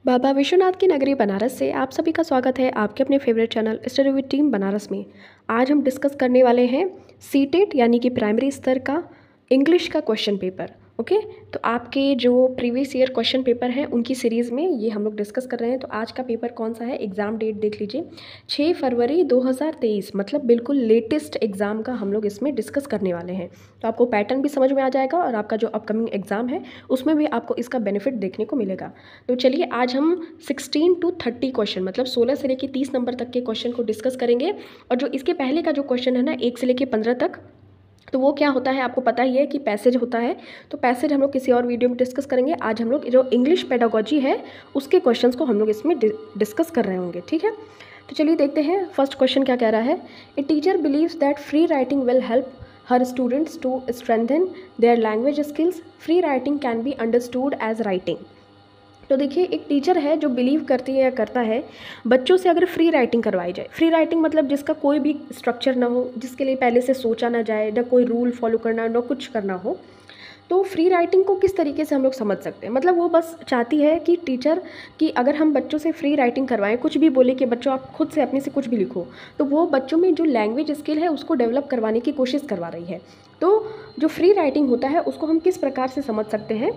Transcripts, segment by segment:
बाबा विश्वनाथ की नगरी बनारस से आप सभी का स्वागत है आपके अपने favourite channel study with team Banaras में। आज हम डिस्कस करने वाले हैं सीटेट यानी कि प्राइमरी स्तर का इंग्लिश का क्वेश्चन पेपर। ओके, तो आपके जो प्रीवियस ईयर क्वेश्चन पेपर हैं उनकी सीरीज़ में ये हम लोग डिस्कस कर रहे हैं। तो आज का पेपर कौन सा है, एग्ज़ाम डेट देख लीजिए 6 फरवरी 2023, मतलब बिल्कुल लेटेस्ट एग्ज़ाम का हम लोग इसमें डिस्कस करने वाले हैं। तो आपको पैटर्न भी समझ में आ जाएगा और आपका जो अपकमिंग एग्ज़ाम है उसमें भी आपको इसका बेनिफिट देखने को मिलेगा। तो चलिए आज हम 16 to 30 क्वेश्चन, मतलब 16 से लेकर 30 नंबर तक के क्वेश्चन को डिस्कस करेंगे। और जो इसके पहले का जो क्वेश्चन है ना, 1 से लेकर 15 तक, तो वो क्या होता है आपको पता ही है कि पैसेज होता है। तो पैसेज हम लोग किसी और वीडियो में डिस्कस करेंगे। आज हम लोग जो इंग्लिश पेडागोजी है उसके क्वेश्चंस को हम लोग इसमें डिस्कस कर रहे होंगे, ठीक है। तो चलिए देखते हैं फर्स्ट क्वेश्चन क्या कह रहा है। A teacher believes that free writing will help her students to strengthen their language skills. Free writing can be understood as writing. तो देखिए, एक टीचर है जो बिलीव करती है या करता है बच्चों से अगर फ्री राइटिंग करवाई जाए। फ्री राइटिंग मतलब जिसका कोई भी स्ट्रक्चर ना हो, जिसके लिए पहले से सोचा ना जाए, ना कोई रूल फॉलो करना, ना कुछ करना हो। तो फ्री राइटिंग को किस तरीके से हम लोग समझ सकते हैं, मतलब वो बस चाहती है कि टीचर कि अगर हम बच्चों से फ्री राइटिंग करवाएं, कुछ भी बोले कि बच्चों आप खुद से अपने से कुछ भी लिखो, तो वो बच्चों में जो लैंग्वेज स्किल है उसको डेवलप करवाने की कोशिश करवा रही है। तो जो फ्री राइटिंग होता है उसको हम किस प्रकार से समझ सकते हैं,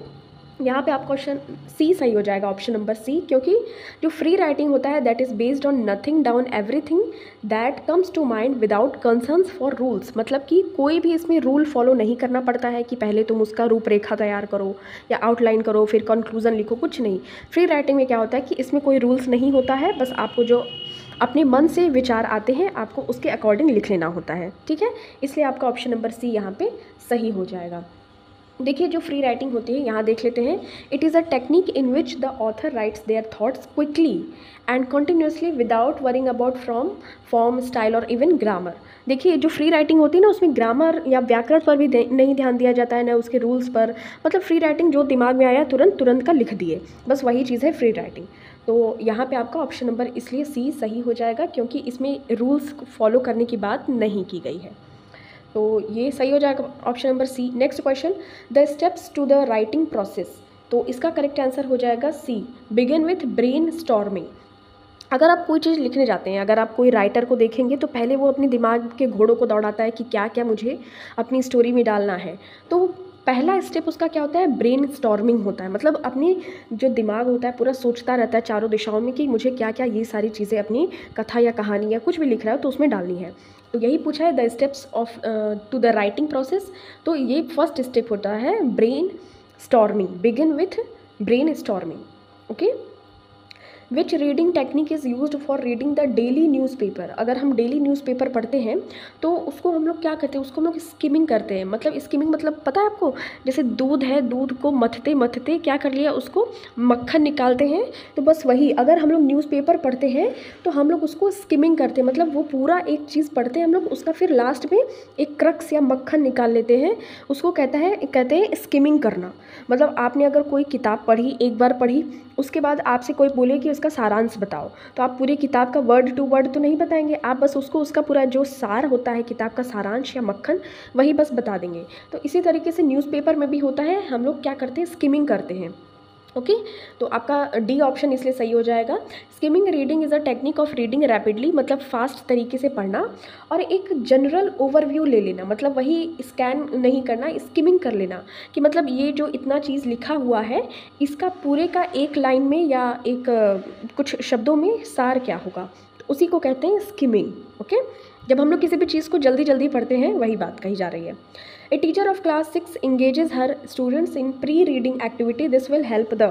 यहाँ पे आपका ऑप्शन सी सही हो जाएगा, ऑप्शन नंबर सी। क्योंकि जो फ्री राइटिंग होता है that is based on nothing down everything that comes to mind without concerns for rules. मतलब कि कोई भी इसमें रूल फॉलो नहीं करना पड़ता है कि पहले तुम उसका रूपरेखा तैयार करो या आउटलाइन करो फिर कंक्लूजन लिखो, कुछ नहीं। फ्री राइटिंग में क्या होता है कि इसमें कोई रूल्स नहीं होता है, बस आपको जो अपने मन से विचार आते हैं आपको उसके अकॉर्डिंग लिख लेना होता है, ठीक है। इसलिए आपका ऑप्शन नंबर सी यहाँ पे सही हो जाएगा। देखिए, जो फ्री राइटिंग होती है यहाँ देख लेते हैं। It is a technique in which the author rights their thoughts quickly and continuously without worrying about from form, style और इवन ग्रामर। देखिए, जो फ्री राइटिंग होती है ना उसमें ग्रामर या व्याकरण पर भी नहीं ध्यान दिया जाता है, ना उसके रूल्स पर। मतलब फ्री राइटिंग जो दिमाग में आया तुरंत का लिख दिए, बस वही चीज़ है फ्री राइटिंग। तो यहाँ पे आपका ऑप्शन नंबर इसलिए सी सही हो जाएगा, क्योंकि इसमें रूल्स फॉलो करने की बात नहीं की गई है। तो ये सही हो जाएगा option number C. Next question, the steps to the writing process. तो इसका करेक्ट आंसर हो जाएगा C, begin with brainstorming. अगर आप कोई चीज़ लिखने जाते हैं, अगर आप कोई राइटर को देखेंगे तो पहले वो अपने दिमाग के घोड़ों को दौड़ाता है कि क्या क्या मुझे अपनी स्टोरी में डालना है। तो पहला स्टेप उसका क्या होता है, ब्रेन स्टॉर्मिंग होता है। मतलब अपनी जो दिमाग होता है पूरा सोचता रहता है चारों दिशाओं में कि मुझे क्या क्या ये सारी चीज़ें अपनी कथा या कहानी या कुछ भी लिख रहा है तो उसमें डालनी है। तो यही पूछा है the steps of to the writing process. तो ये फर्स्ट स्टेप होता है brainstorming, begin with brainstorming. Okay, which reading technique is use for reading the daily newspaper. अगर हम डेली न्यूज़पेपर पढ़ते हैं तो उसको हम लोग क्या करते हैं, उसको हम लोग स्किमिंग करते हैं। मतलब स्किमिंग मतलब पता है आपको, जैसे दूध है, दूध को मथते मथते क्या कर लिया, उसको मक्खन निकालते हैं। तो बस वही, अगर हम लोग न्यूज़पेपर पढ़ते हैं तो हम लोग उसको स्किमिंग करते हैं। मतलब वो पूरा एक चीज़ पढ़ते हैं हम लोग, उसका फिर लास्ट में एक क्रक्स या मक्खन निकाल लेते हैं। उसको कहते हैं स्किमिंग करना। मतलब आपने अगर कोई किताब पढ़ी, एक बार पढ़ी, उसके बाद आपसे कोई बोले कि उसका सारांश बताओ, तो आप पूरी किताब का वर्ड टू वर्ड तो नहीं बताएंगे, आप बस उसको उसका पूरा जो सार होता है किताब का सारांश या मक्खन, वही बस बता देंगे। तो इसी तरीके से न्यूज़पेपर में भी होता है, हम लोग क्या करते हैं, स्किमिंग करते हैं। ओके, तो आपका डी ऑप्शन इसलिए सही हो जाएगा। Skimming reading is a technique of reading rapidly, मतलब फास्ट तरीके से पढ़ना और एक जनरल ओवरव्यू ले लेना। मतलब वही स्कैन नहीं करना, स्किमिंग कर लेना कि मतलब ये जो इतना चीज़ लिखा हुआ है इसका पूरे का एक लाइन में या एक कुछ शब्दों में सार क्या होगा, तो उसी को कहते हैं स्किमिंग। ओके, जब हम लोग किसी भी चीज़ को जल्दी जल्दी पढ़ते हैं वही बात कही जा रही है। A teacher of class 6 engages her students in pre-reading activity. This will help the।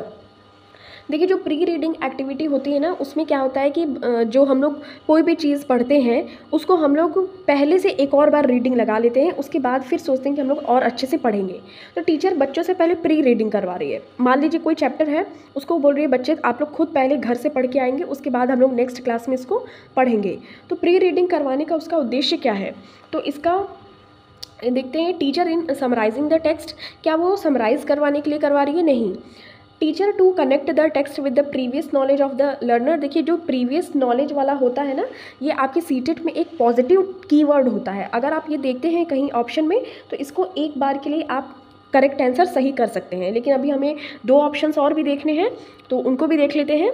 देखिए, जो प्री रीडिंग एक्टिविटी होती है ना उसमें क्या होता है कि जो हम लोग कोई भी चीज़ पढ़ते हैं उसको हम लोग पहले से एक और बार रीडिंग लगा लेते हैं, उसके बाद फिर सोचते हैं कि हम लोग और अच्छे से पढ़ेंगे। तो टीचर बच्चों से पहले प्री रीडिंग करवा रही है। मान लीजिए कोई चैप्टर है, उसको बोल रही है बच्चे आप लोग खुद पहले घर से पढ़ के आएंगे, उसके बाद हम लोग नेक्स्ट क्लास में इसको पढ़ेंगे। तो प्री रीडिंग करवाने का उसका उद्देश्य क्या है, तो इसका देखते हैं। Teacher in summarising the text, क्या वो समराइज करवाने के लिए करवा रही है, नहीं। Teacher to connect the text with the previous knowledge of the learner. देखिए, जो प्रीवियस नॉलेज वाला होता है ना, ये आपके सीटेट में एक पॉजिटिव कीवर्ड होता है। अगर आप ये देखते हैं कहीं ऑप्शन में तो इसको एक बार के लिए आप करेक्ट आंसर सही कर सकते हैं। लेकिन अभी हमें 2 ऑप्शंस और भी देखने हैं, तो उनको भी देख लेते हैं।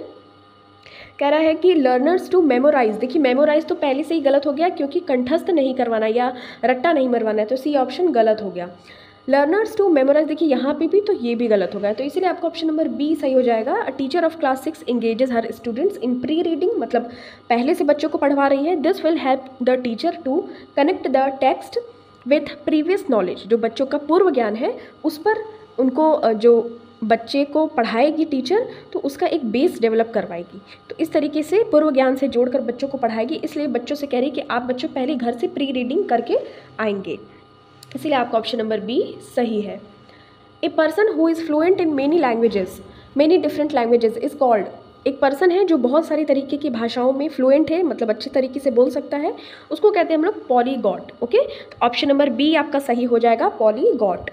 कह रहा है कि लर्नर्स टू मेमोराइज, देखिए मेमोराइज तो पहले से ही गलत हो गया, क्योंकि कंठस्थ नहीं करवाना या रट्टा नहीं मरवाना है, तो सी ऑप्शन गलत हो गया। लर्नर्स टू मेमोराइज, देखिए यहाँ पे भी तो ये भी गलत हो गया, तो इसीलिए आपका ऑप्शन नंबर बी सही हो जाएगा। A teacher of class 6 engages her students in pre reading, मतलब पहले से बच्चों को पढ़वा रही है। This will help the teacher to connect the text with previous knowledge, जो बच्चों का पूर्व ज्ञान है उस पर उनको जो बच्चे को पढ़ाएगी टीचर, तो उसका एक बेस डेवलप करवाएगी। तो इस तरीके से पूर्व ज्ञान से जोड़कर बच्चों को पढ़ाएगी। इसलिए बच्चों से कह रही है कि आप बच्चों पहले घर से प्री रीडिंग करके आएंगे, इसलिए आपका ऑप्शन नंबर बी सही है। A person who is fluent in many languages, many different languages is called, एक पर्सन है जो बहुत सारी तरीके की भाषाओं में फ्लुएंट है, मतलब अच्छे तरीके से बोल सकता है, उसको कहते हैं हम लोग पॉलीगॉट। ओके, ऑप्शन नंबर बी आपका सही हो जाएगा, पॉलीगॉट।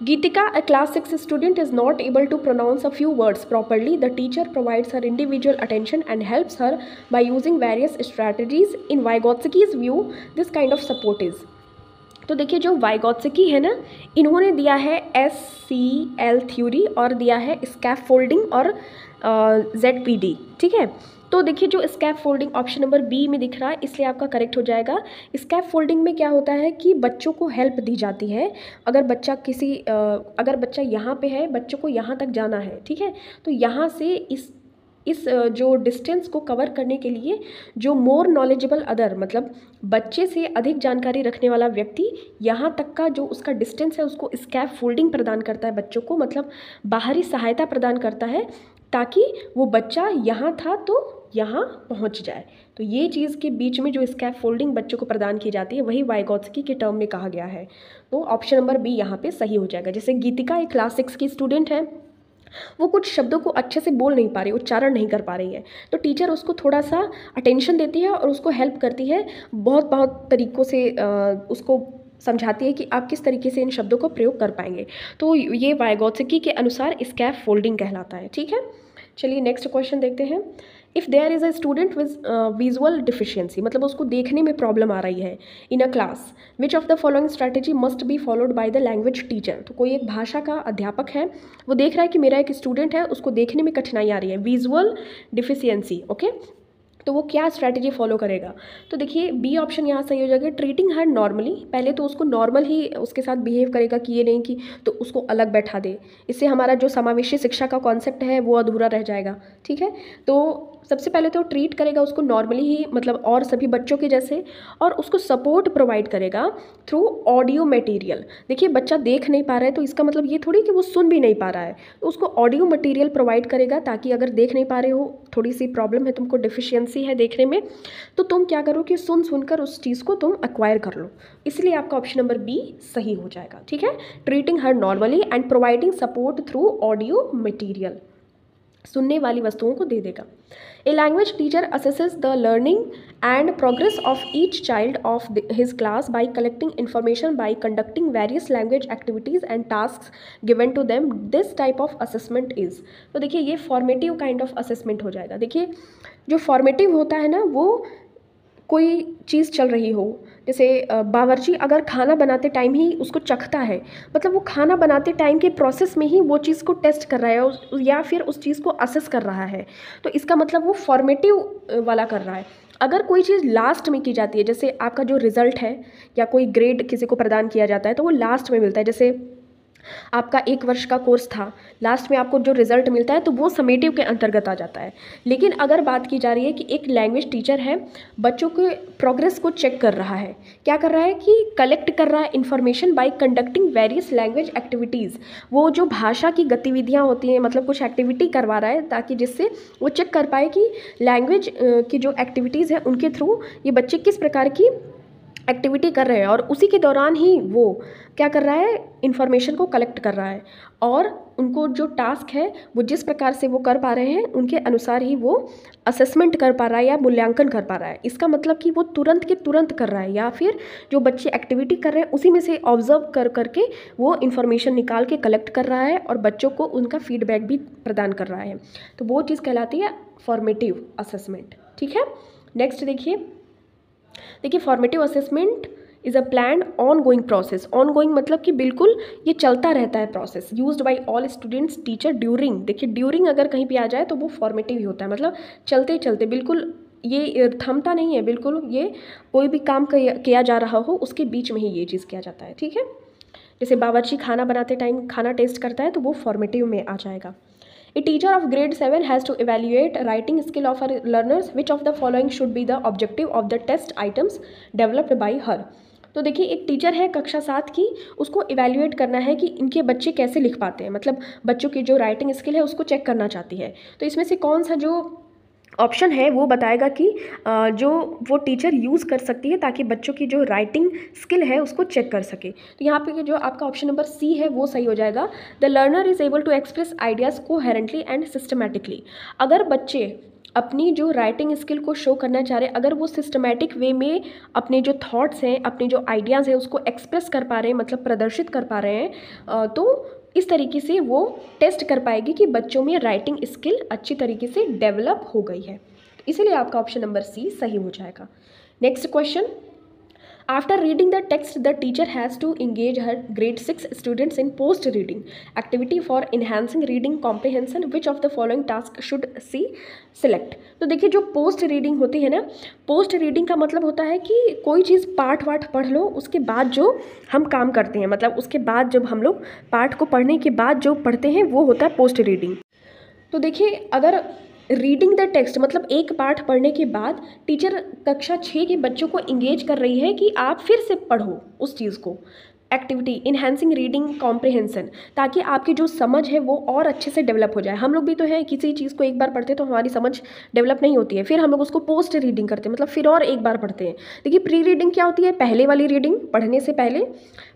Geetika, a class 6 student, is not able to pronounce a few words properly. The teacher provides her individual attention and helps her by using various strategies. In Vygotsky's view, this kind of support is. तो देखिए जो Vygotsky है ना, इन्होंने दिया है SCL theory और दिया है स्कैफोल्डिंग और ZPD, ठीक है। तो देखिए जो स्कैफोल्डिंग ऑप्शन नंबर बी में दिख रहा है, इसलिए आपका करेक्ट हो जाएगा। स्कैफोल्डिंग में क्या होता है कि बच्चों को हेल्प दी जाती है। अगर बच्चा यहाँ पे है, बच्चों को यहाँ तक जाना है, ठीक है, तो यहाँ से इस जो डिस्टेंस को कवर करने के लिए जो मोर नॉलेजेबल अदर, मतलब बच्चे से अधिक जानकारी रखने वाला व्यक्ति यहाँ तक का जो उसका डिस्टेंस है उसको स्कैफोल्डिंग प्रदान करता है बच्चों को, मतलब बाहरी सहायता प्रदान करता है, ताकि वो बच्चा यहाँ था तो यहाँ पहुँच जाए। तो ये चीज़ के बीच में जो स्कैफोल्डिंग बच्चों को प्रदान की जाती है, वही वाइगोत्स्की के टर्म में कहा गया है। तो ऑप्शन नंबर बी यहाँ पे सही हो जाएगा। जैसे गीतिका एक क्लास 6 की स्टूडेंट है, वो कुछ शब्दों को अच्छे से बोल नहीं पा रही, उच्चारण नहीं कर पा रही है, तो टीचर उसको थोड़ा सा अटेंशन देती है और उसको हेल्प करती है, बहुत तरीक़ों से उसको समझाती है कि आप किस तरीके से इन शब्दों को प्रयोग कर पाएंगे। तो ये वाइगोत्स्की के अनुसार स्कैफोल्डिंग कहलाता है, ठीक है। चलिए नेक्स्ट क्वेश्चन देखते हैं। If there is a student with visual deficiency, मतलब उसको देखने में प्रॉब्लम आ रही है in a class, which of the following strategy must be followed by the language teacher. तो कोई एक भाषा का अध्यापक है, वो देख रहा है कि मेरा एक स्टूडेंट है, उसको देखने में कठिनाई आ रही है, विजुअल डिफिशियंसी, ओके, तो वो क्या स्ट्रैटेजी फॉलो करेगा। तो देखिए बी ऑप्शन यहाँ सही हो जाएगा, ट्रीटिंग हर नॉर्मली। पहले तो उसको नॉर्मल ही उसके साथ बिहेव करेगा कि ये नहीं कि तो उसको अलग बैठा दे, इससे हमारा जो समावेशी शिक्षा का कॉन्सेप्ट है वो अधूरा रह जाएगा, ठीक है। तो सबसे पहले तो ट्रीट करेगा उसको नॉर्मली ही, मतलब और सभी बच्चों के जैसे, और उसको सपोर्ट प्रोवाइड करेगा थ्रू ऑडियो मटेरियल। देखिए बच्चा देख नहीं पा रहा है, तो इसका मतलब ये थोड़ी कि वो सुन भी नहीं पा रहा है, तो उसको ऑडियो मटेरियल प्रोवाइड करेगा, ताकि अगर देख नहीं पा रहे हो, थोड़ी सी प्रॉब्लम है, तुमको डिफिशियंसी है देखने में, तो तुम क्या करो कि सुनकर उस चीज़ को तुम एक्वायर कर लो। इसलिए आपका ऑप्शन नंबर बी सही हो जाएगा, ठीक है। Treating her normally and providing support through audio material, सुनने वाली वस्तुओं को दे देगा। A language teacher assesses the learning and progress of each child of his class by collecting information by conducting various language activities and tasks given to them. This type of assessment is, तो देखिए ये formative kind of assessment हो जाएगा। देखिए जो formative होता है ना, वो कोई चीज़ चल रही हो, जैसे बावर्ची अगर खाना बनाते टाइम ही उसको चखता है, मतलब वो खाना बनाते टाइम के प्रोसेस में ही वो चीज़ को टेस्ट कर रहा है या फिर उस चीज़ को असेस कर रहा है, तो इसका मतलब वो फॉर्मेटिव वाला कर रहा है। अगर कोई चीज़ लास्ट में की जाती है, जैसे आपका जो रिज़ल्ट है या कोई ग्रेड किसी को प्रदान किया जाता है, तो वो लास्ट में मिलता है। जैसे आपका 1 वर्ष का कोर्स था, लास्ट में आपको जो रिज़ल्ट मिलता है तो वो समेटिव के अंतर्गत आ जाता है। लेकिन अगर बात की जा रही है कि एक लैंग्वेज टीचर है, बच्चों के प्रोग्रेस को चेक कर रहा है, क्या कर रहा है कि कलेक्ट कर रहा है information by conducting various language activities. वो जो भाषा की गतिविधियाँ होती हैं, मतलब कुछ एक्टिविटी करवा रहा है, ताकि जिससे वो चेक कर पाए कि लैंग्वेज की जो एक्टिविटीज़ हैं उनके थ्रू ये बच्चे किस प्रकार की एक्टिविटी कर रहे हैं, और उसी के दौरान ही वो क्या कर रहा है, इन्फॉर्मेशन को कलेक्ट कर रहा है, और उनको जो टास्क है वो जिस प्रकार से वो कर पा रहे हैं उनके अनुसार ही वो असेसमेंट कर पा रहा है या मूल्यांकन कर पा रहा है। इसका मतलब कि वो तुरंत के तुरंत कर रहा है, या फिर जो बच्चे एक्टिविटी कर रहे हैं उसी में से ऑब्जर्व कर करके वो इन्फॉर्मेशन निकाल के कलेक्ट कर रहा है और बच्चों को उनका फीडबैक भी प्रदान कर रहा है। तो वो चीज़ कहलाती है फॉर्मेटिव असेसमेंट, ठीक है। नेक्स्ट देखिए formative assessment is a plan on going process. On going मतलब कि बिल्कुल ये चलता रहता है process. Used by all students teacher during, देखिए ड्यूरिंग अगर कहीं पे आ जाए तो वो फॉर्मेटिव ही होता है, मतलब चलते चलते, बिल्कुल ये थमता नहीं है, बिल्कुल ये कोई भी काम किया जा रहा हो उसके बीच में ही ये चीज़ किया जाता है, ठीक है। जैसे बावर्ची खाना बनाते टाइम खाना टेस्ट करता है तो वो फॉर्मेटिव में आ जाएगा। A teacher of grade 7 has to evaluate writing skill of her learners. Which of the following should be the objective of the test items developed by her? तो देखिए एक टीचर है कक्षा 7 की, उसको इवेल्युएट करना है कि इनके बच्चे कैसे लिख पाते हैं, मतलब बच्चों की जो राइटिंग स्किल है उसको चेक करना चाहती है। तो इसमें से कौन सा जो ऑप्शन है वो बताएगा कि जो वो टीचर यूज़ कर सकती है ताकि बच्चों की जो राइटिंग स्किल है उसको चेक कर सके। तो यहाँ पे जो आपका ऑप्शन नंबर सी है वो सही हो जाएगा। The learner is able to express ideas coherently and systematically. अगर बच्चे अपनी जो राइटिंग स्किल को शो करना चाह रहे हैं, अगर वो सिस्टमैटिक वे में अपने जो थॉट्स हैं, अपने जो आइडियाज़ हैं उसको एक्सप्रेस कर पा रहे हैं, मतलब प्रदर्शित कर पा रहे हैं, तो इस तरीके से वो टेस्ट कर पाएगी कि बच्चों में राइटिंग स्किल अच्छी तरीके से डेवलप हो गई है। इसीलिए आपका ऑप्शन नंबर सी सही हो जाएगा। Next question, after reading the text the teacher has to engage her grade 6 students in post reading activity for enhancing reading comprehension. Which of the following task should she select. तो देखिए जो post reading होती है ना, post reading का मतलब होता है कि कोई चीज़ पाठ वाठ पढ़ लो, उसके बाद जो हम काम करते हैं, मतलब उसके बाद जब हम लोग पाठ को पढ़ने के बाद जो पढ़ते हैं वो होता है पोस्ट रीडिंग। तो देखिए अगर रीडिंग द टेक्स्ट मतलब एक पाठ पढ़ने के बाद टीचर कक्षा 6 के बच्चों को इंगेज कर रही है कि आप फिर से पढ़ो उस चीज़ को, एक्टिविटी इन्हांसिंग रीडिंग कॉम्प्रिहेंशन, ताकि आपकी जो समझ है वो और अच्छे से डेवलप हो जाए। हम लोग भी तो हैं, किसी चीज़ को एक बार पढ़ते हैं तो हमारी समझ डेवलप नहीं होती है, फिर हम लोग उसको पोस्ट रीडिंग करते हैं, मतलब फिर और एक बार पढ़ते हैं। देखिए प्री रीडिंग क्या होती है, पहले वाली रीडिंग पढ़ने से पहले।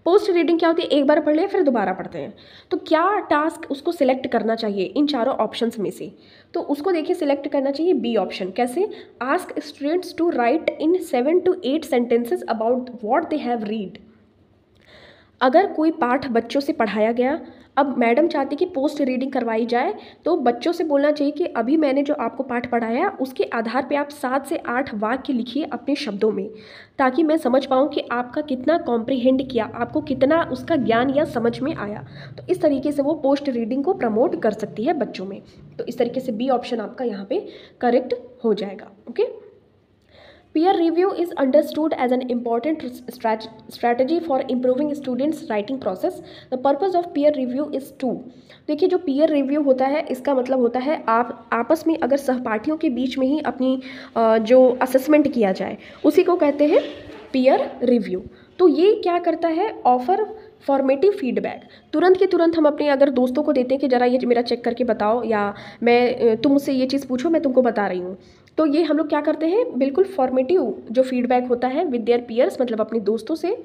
पोस्ट रीडिंग क्या होती है, एक बार पढ़ लिया फिर दोबारा पढ़ते हैं। तो क्या टास्क उसको सिलेक्ट करना चाहिए इन चारों ऑप्शंस में से, तो उसको देखिए सिलेक्ट करना चाहिए बी ऑप्शन। कैसे, ask students to write in 7 to 8 sentences about what they have read. अगर कोई पाठ बच्चों से पढ़ाया गया, अब मैडम चाहती कि पोस्ट रीडिंग करवाई जाए, तो बच्चों से बोलना चाहिए कि अभी मैंने जो आपको पाठ पढ़ाया उसके आधार पे आप 7 से 8 वाक्य लिखिए अपने शब्दों में, ताकि मैं समझ पाऊँ कि आपका कितना कॉम्प्रिहेंड किया, आपको कितना उसका ज्ञान या समझ में आया। तो इस तरीके से वो पोस्ट रीडिंग को प्रमोट कर सकती है बच्चों में। तो इस तरीके से बी ऑप्शन आपका यहाँ पे करेक्ट हो जाएगा। Okay, peer review is understood as an important strategy for improving students writing process. The purpose of peer review is to, देखिए जो peer review होता है इसका मतलब होता है आप आपस में अगर सहपाठियों के बीच में ही अपनी जो असेसमेंट किया जाए उसी को कहते हैं peer review। तो ये क्या करता है, ऑफर फॉर्मेटिव फीडबैक, तुरंत के तुरंत हम अपने अगर दोस्तों को देते हैं कि ज़रा ये मेरा चेक करके बताओ, या तुम मुझसे ये चीज़ पूछो मैं तुमको बता रही हूँ। तो ये हम लोग क्या करते हैं, बिल्कुल फॉर्मेटिव जो फीडबैक होता है विद देयर पीयर्स, मतलब अपने दोस्तों से,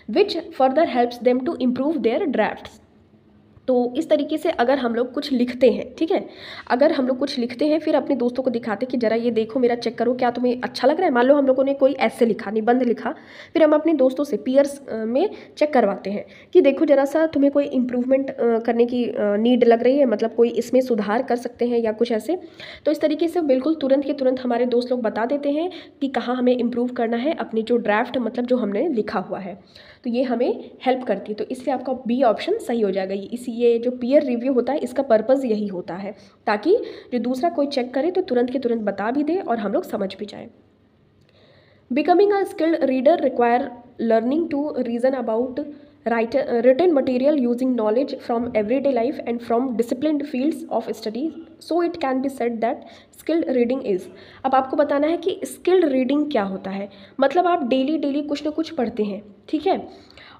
which further helps them to improve their drafts. तो इस तरीके से अगर हम लोग कुछ लिखते हैं, ठीक है, अगर हम लोग कुछ लिखते हैं फिर अपने दोस्तों को दिखाते हैं कि ज़रा ये देखो मेरा चेक करो क्या तुम्हें अच्छा लग रहा है। मान लो हम लोगों ने कोई ऐसे लिखा, निबंध लिखा, फिर हम अपने दोस्तों से पीयर्स में चेक करवाते हैं कि देखो ज़रा सा तुम्हें कोई इम्प्रूवमेंट करने की नीड लग रही है, मतलब कोई इसमें सुधार कर सकते हैं या कुछ ऐसे। तो इस तरीके से बिल्कुल तुरंत के तुरंत हमारे दोस्त लोग बता देते हैं कि कहाँ हमें इम्प्रूव करना है अपने जो ड्राफ्ट, मतलब जो हमने लिखा हुआ है। तो ये हमें हेल्प करती है, तो इसलिए आपका बी ऑप्शन सही हो जाएगा। ये जो पीयर रिव्यू होता है इसका पर्पज़ यही होता है, ताकि जो दूसरा कोई चेक करे तो तुरंत के तुरंत बता भी दे और हम लोग समझ भी जाए। Becoming a skilled reader require learning to reason about written material using knowledge from everyday life and from disciplined fields of study, so it can be said that skilled reading is। अब आपको बताना है कि skilled reading क्या होता है, मतलब आप डेली कुछ ना कुछ पढ़ते हैं, ठीक है,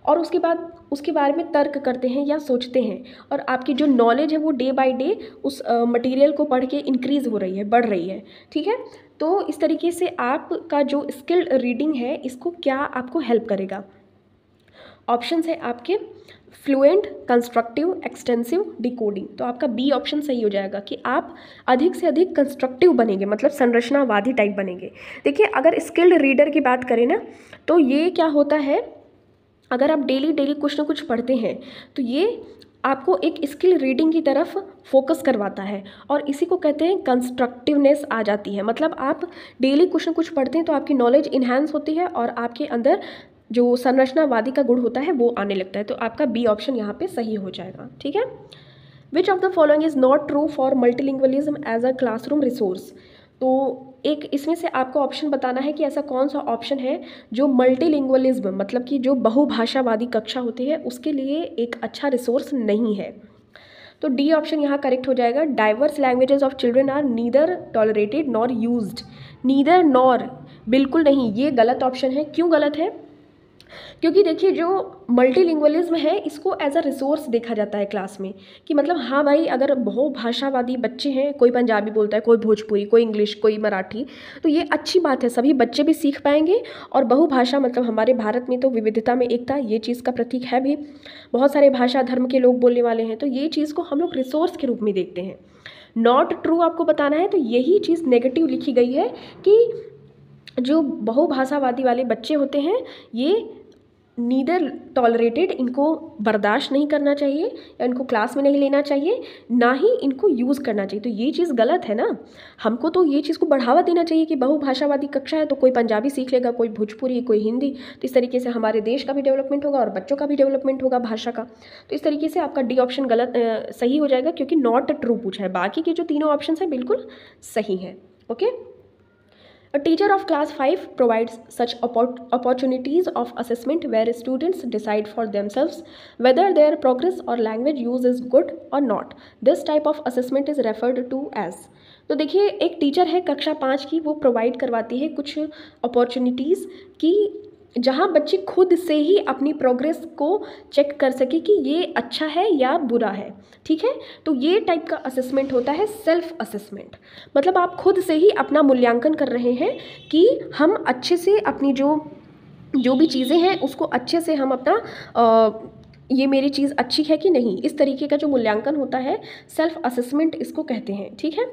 और उसके बाद उसके बारे में तर्क करते हैं या सोचते हैं, और आपकी जो नॉलेज है वो डे बाय डे उस मटेरियल को पढ़ के इंक्रीज़ हो रही है, बढ़ रही है, ठीक है। तो इस तरीके से आपका जो स्किल्ड रीडिंग है इसको क्या आपको हेल्प करेगा। ऑप्शंस है आपके फ्लुएंट, कंस्ट्रक्टिव, एक्सटेंसिव, डिकोडिंग। तो आपका बी ऑप्शन सही हो जाएगा कि आप अधिक से अधिक कंस्ट्रक्टिव बनेंगे, मतलब संरचनावादी टाइप बनेंगे। देखिए अगर स्किल्ड रीडर की बात करें ना, तो ये क्या होता है, अगर आप डेली कुछ ना कुछ पढ़ते हैं तो ये आपको एक स्किल रीडिंग की तरफ फोकस करवाता है, और इसी को कहते हैं कंस्ट्रक्टिवनेस आ जाती है। मतलब आप डेली कुछ ना कुछ पढ़ते हैं तो आपकी नॉलेज इन्हांस होती है और आपके अंदर जो संरचनावादी का गुण होता है वो आने लगता है। तो आपका बी ऑप्शन यहाँ पे सही हो जाएगा, ठीक है। Which of the following is not true for multilingualism as a classroom resource. तो एक इसमें से आपको ऑप्शन बताना है कि ऐसा कौन सा ऑप्शन है जो मल्टीलिंगुअलिज्म मतलब कि जो बहुभाषावादी कक्षा होती है उसके लिए एक अच्छा रिसोर्स नहीं है। तो डी ऑप्शन यहाँ करेक्ट हो जाएगा। Diverse languages of children are neither tolerated nor used. Neither nor बिल्कुल नहीं, ये गलत ऑप्शन है। क्यों गलत है? क्योंकि देखिए जो मल्टीलिंगुअलिज्म है इसको एज अ रिसोर्स देखा जाता है क्लास में, कि मतलब हाँ भाई अगर बहुभाषावादी बच्चे हैं, कोई पंजाबी बोलता है, कोई भोजपुरी, कोई इंग्लिश, कोई मराठी, तो ये अच्छी बात है, सभी बच्चे भी सीख पाएंगे। और बहुभाषा मतलब हमारे भारत में तो विविधता में एकता ये चीज़ का प्रतीक है भी, बहुत सारे भाषा धर्म के लोग बोलने वाले हैं, तो ये चीज़ को हम लोग रिसोर्स के रूप में देखते हैं। नॉट ट्रू आपको बताना है, तो यही चीज़ नेगेटिव लिखी गई है कि जो बहुभाषावादी वाले बच्चे होते हैं ये नीदर टॉलरेटेड, इनको बर्दाश्त नहीं करना चाहिए या इनको क्लास में नहीं लेना चाहिए, ना ही इनको यूज़ करना चाहिए। तो ये चीज़ गलत है ना। हमको तो ये चीज़ को बढ़ावा देना चाहिए कि बहुभाषावादी कक्षा है तो कोई पंजाबी सीख लेगा, कोई भोजपुरी, कोई हिंदी, तो इस तरीके से हमारे देश का भी डेवलपमेंट होगा और बच्चों का भी डेवलपमेंट होगा भाषा का। तो इस तरीके से आपका डी ऑप्शन गलत सही हो जाएगा, क्योंकि नॉट ट्रू पूछा है। बाकी के जो तीनों ऑप्शन हैं बिल्कुल सही हैं। Okay. A teacher of class 5 provides such opportunities of assessment where students decide for themselves whether their progress or language use is good or not. This type of assessment is referred to as। तो देखिए एक teacher है कक्षा 5 की, वो provide करवाती है कुछ अपॉर्चुनिटीज़ की जहाँ बच्चे खुद से ही अपनी प्रोग्रेस को चेक कर सके कि ये अच्छा है या बुरा है, ठीक है। तो ये टाइप का असेसमेंट होता है सेल्फ असेसमेंट। मतलब आप खुद से ही अपना मूल्यांकन कर रहे हैं कि हम अच्छे से अपनी जो भी चीज़ें हैं उसको अच्छे से हम अपना ये मेरी चीज़ अच्छी है कि नहीं, इस तरीके का जो मूल्यांकन होता है सेल्फ असेसमेंट इसको कहते हैं, ठीक है।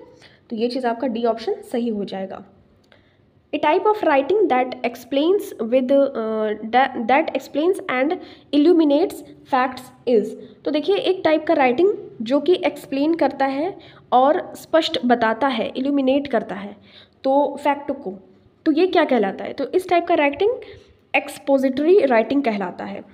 तो ये चीज़ आपका डी ऑप्शन सही हो जाएगा। A type of writing that explains and illuminates facts is। तो देखिए एक टाइप का राइटिंग जो कि एक्सप्लेन करता है और स्पष्ट बताता है, इल्यूमिनेट करता है तो फैक्ट को, तो ये क्या कहलाता है? तो इस टाइप का राइटिंग एक्सपोजिटरी राइटिंग कहलाता है।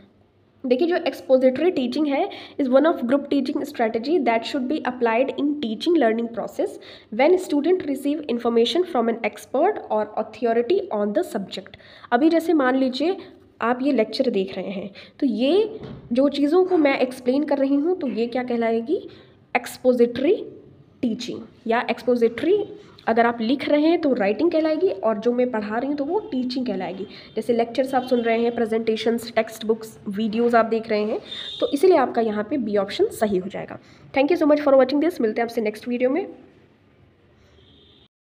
देखिए जो एक्सपोजिटरी टीचिंग है is one of group teaching strategy that should be applied in teaching learning process when student receive information from an expert और अथॉरिटी ऑन द सब्जेक्ट। अभी जैसे मान लीजिए आप ये लेक्चर देख रहे हैं, तो ये जो चीज़ों को मैं एक्सप्लेन कर रही हूँ तो ये क्या कहलाएगी? Expository teaching. या एक्सपोजिटरी अगर आप लिख रहे हैं तो राइटिंग कहलाएगी, और जो मैं पढ़ा रही हूँ तो वो टीचिंग कहलाएगी। जैसे लेक्चर्स आप सुन रहे हैं, प्रेजेंटेशंस, टेक्स्ट बुक्स, वीडियोस आप देख रहे हैं, तो इसीलिए आपका यहाँ पे बी ऑप्शन सही हो जाएगा। Thank you so much for watching this. मिलते हैं आपसे नेक्स्ट वीडियो में।